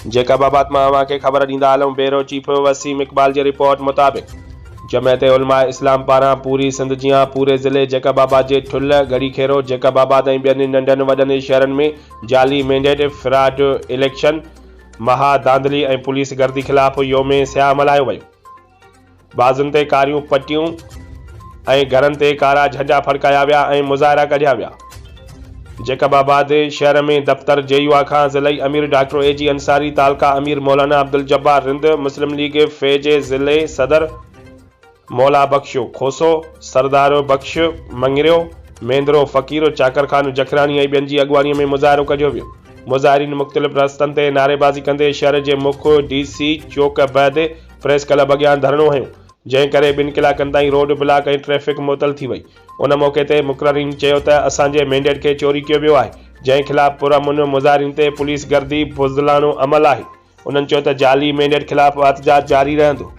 जैकबाबाद में अवांखे ख़बर ॾींदा हलूं। Bureau chief Waseem Iqbal ji report मुताबिक़ जमायत उलमा इस्लाम पारां पूरी सिंध जियां पूरे ज़िले जैकबाबाद जे ठुल, गड़ीखेरो, जैकबाबाद ऐं ॿियनि नंढनि वॾनि शहरनि में जाली मैंडेट, फ्रॉड इलेक्शन, महा धांधली ऐं पुलिस गर्दी ख़िलाफ़ योम स्याह मल्हायो वियो। बाज़ुनि ते कारियूं पटियूं ऐं घरनि ते कारा झंडा फड़काया विया ऐं मुज़ाहिरा कढिया विया। जैकबाबाद शहर में दफ़्तर जेयुआ खां ज़िलई अमीर डॉक्टर एजी अंसारी, तालका अमीर मौलाना अब्दुल जब्बार रिंद, मुस्लिम लीग फैज ज़िले सदर मौला बख्शो खोसो, सरदार बख्श मंगरियो, मेंदरो फ़कीर, चाकर खान जखरानी ऐं ॿियनि जी अॻुवानीअ में मुज़ाहिरो कढियो वियो। मुज़ाहिरीन मुख़्तलिफ़ रस्तनि ते नारेबाज़ी कंदे शहर जे मुख DC चौक बैदि प्रेस क्लब अॻियां धरणो हयो, जंहिं करे 2 कलाकनि ताईं रोड ब्लॉक ऐं ट्रैफ़िक मुअतल थी वई। उन मौक़े ते मुक़ररीन चयो त असांजे मैंडेट खे चोरी कयो वियो आहे, जंहिं ख़िलाफ़ पुरअमन मुज़ाहिरीन ते पुलिस गर्दी बुज़दिलानो अमल आहे। उन्हनि चयो त जाली मैंडेट ख़िलाफ़ एहतजाज जारी रहंदो।